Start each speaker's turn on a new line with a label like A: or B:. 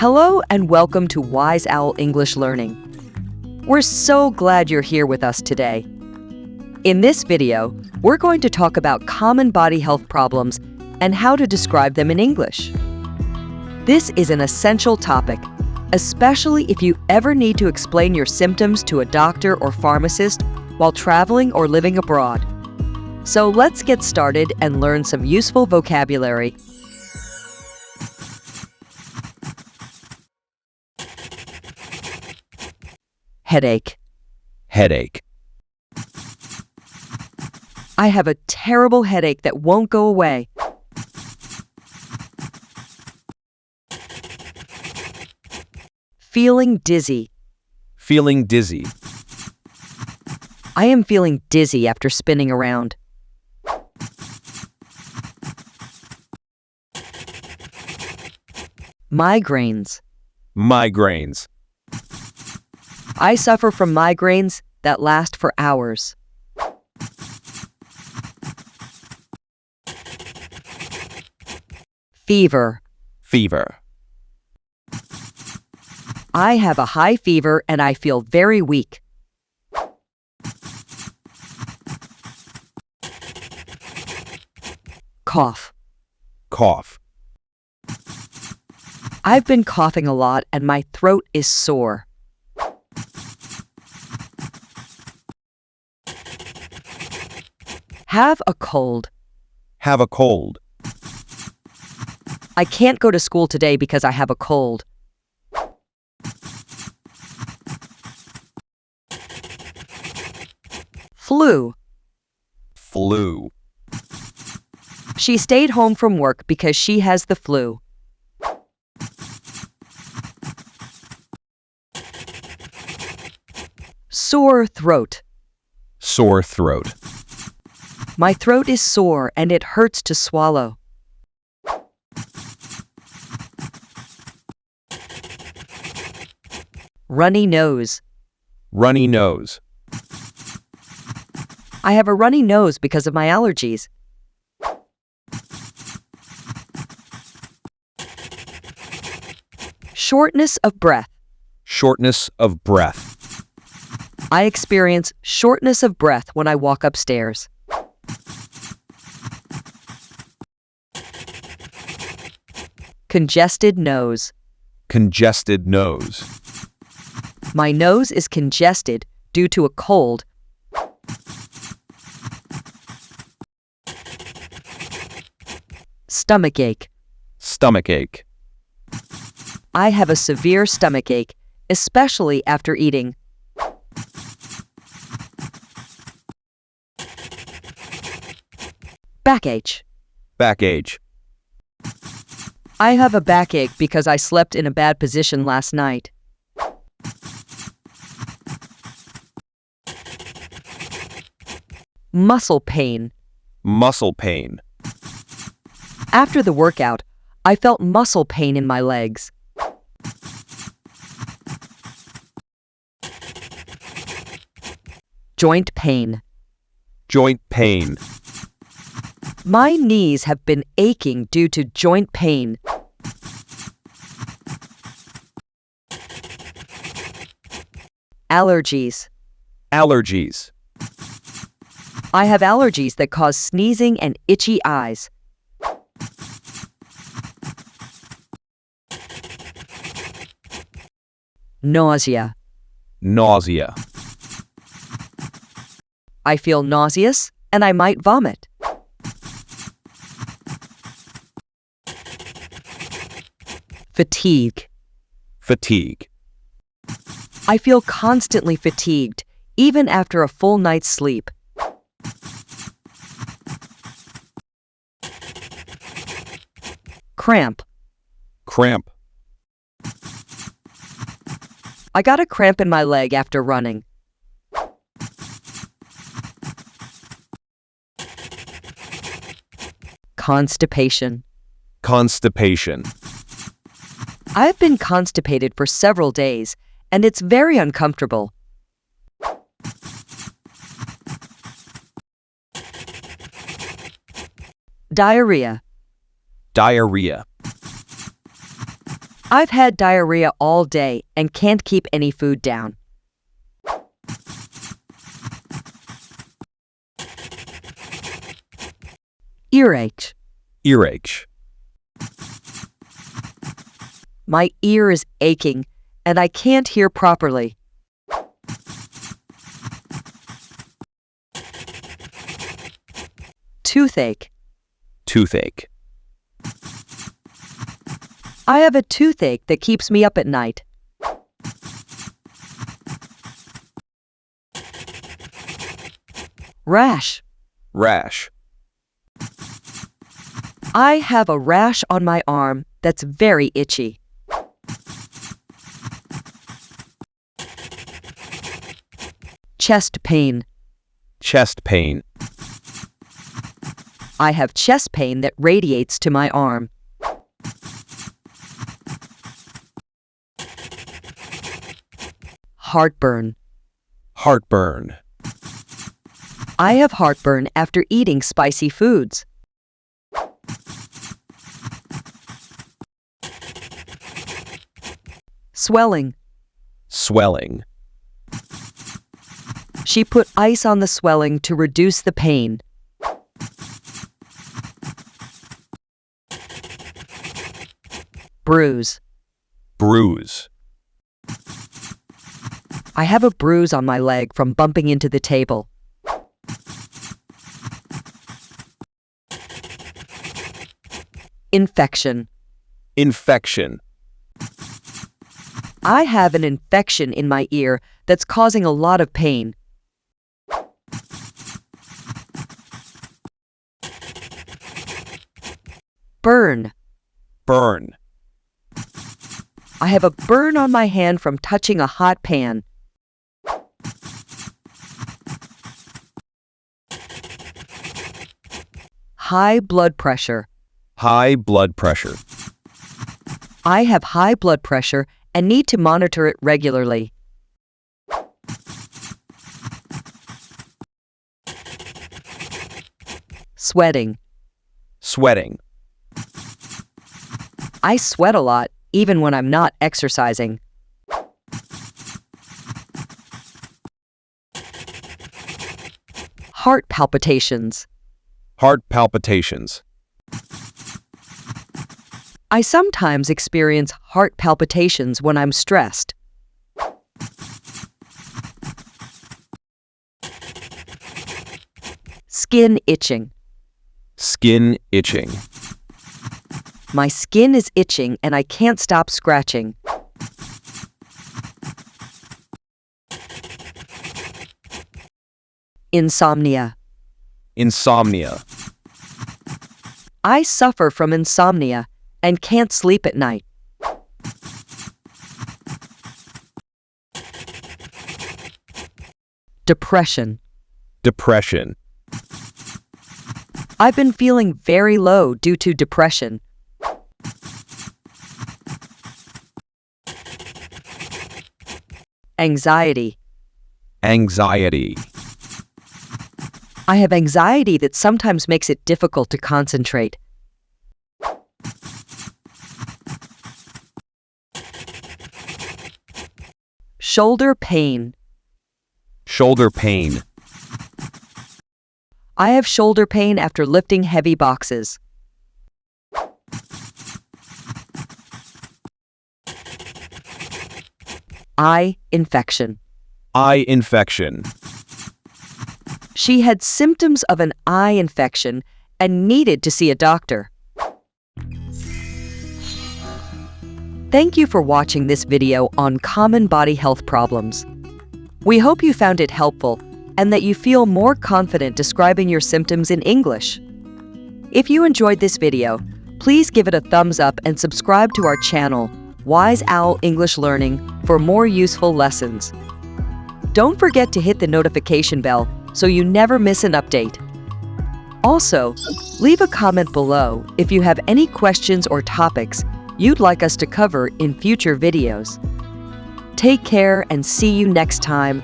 A: Hello and welcome to Wise Owl English Learning. We're so glad you're here with us today. In this video, we're going to talk about common body health problems and how to describe them in English. This is an essential topic, especially if you ever need to explain your symptoms to a doctor or pharmacist while traveling or living abroad. So let's get started and learn some useful vocabulary. Headache.
B: Headache.
A: I have a terrible headache that won't go away. Feeling dizzy.
B: Feeling dizzy.
A: I am feeling dizzy after spinning around. Migraines.
B: Migraines.
A: I suffer from migraines that last for hours. Fever.
B: Fever.
A: I have a high fever and I feel very weak. Cough.
B: Cough.
A: I've been coughing a lot and my throat is sore. Have a cold.
B: Have a cold.
A: I can't go to school today because I have a cold. Flu.
B: Flu.
A: She stayed home from work because she has the flu. Sore throat.
B: Sore throat.
A: My throat is sore and it hurts to swallow. Runny nose.
B: Runny nose.
A: I have a runny nose because of my allergies. Shortness of breath.
B: Shortness of breath.
A: I experience shortness of breath when I walk upstairs. Congested nose.
B: Congested nose.
A: My nose is congested due to a cold. Stomachache.
B: Stomachache.
A: I have a severe stomachache, especially after eating. Backache.
B: Backache.
A: I have a backache because I slept in a bad position last night. Muscle pain.
B: Muscle pain.
A: After the workout, I felt muscle pain in my legs. Joint pain.
B: Joint pain.
A: My knees have been aching due to joint pain. Allergies.
B: Allergies.
A: I have allergies that cause sneezing and itchy eyes. Nausea.
B: Nausea.
A: I feel nauseous and I might vomit. Fatigue.
B: Fatigue.
A: I feel constantly fatigued, even after a full night's sleep. Cramp.
B: Cramp.
A: I got a cramp in my leg after running. Constipation.
B: Constipation.
A: I've been constipated for several days, and it's very uncomfortable. Diarrhea.
B: Diarrhea.
A: I've had diarrhea all day and can't keep any food down. Earache.
B: Earache.
A: My ear is aching and I can't hear properly. Toothache.
B: Toothache.
A: I have a toothache that keeps me up at night. Rash.
B: Rash.
A: I have a rash on my arm that's very itchy. Chest pain.
B: Chest pain.
A: I have chest pain that radiates to my arm. Heartburn.
B: Heartburn.
A: I have heartburn after eating spicy foods. Swelling.
B: Swelling.
A: She put ice on the swelling to reduce the pain. Bruise.
B: Bruise.
A: I have a bruise on my leg from bumping into the table. Infection.
B: Infection.
A: I have an infection in my ear that's causing a lot of pain. Burn.
B: Burn.
A: I have a burn on my hand from touching a hot pan. High blood pressure.
B: High blood pressure.
A: I have high blood pressure and need to monitor it regularly. Sweating.
B: Sweating.
A: I sweat a lot, even when I'm not exercising. Heart palpitations.
B: Heart palpitations.
A: I sometimes experience heart palpitations when I'm stressed. Skin itching.
B: Skin itching.
A: My skin is itching and I can't stop scratching. Insomnia.
B: Insomnia.
A: I suffer from insomnia and can't sleep at night. Depression.
B: Depression.
A: I've been feeling very low due to depression. Anxiety.
B: Anxiety.
A: I have anxiety that sometimes makes it difficult to concentrate. Shoulder pain.
B: Shoulder pain.
A: I have shoulder pain after lifting heavy boxes. Eye infection.
B: Eye infection.
A: She had symptoms of an eye infection and needed to see a doctor. Thank you for watching this video on common body health problems. We hope you found it helpful and that you feel more confident describing your symptoms in English. If you enjoyed this video, please give it a thumbs up and subscribe to our channel, Wise Owl English Learning, for more useful lessons. Don't forget to hit the notification bell so you never miss an update. Also, leave a comment below if you have any questions or topics you'd like us to cover in future videos. Take care and see you next time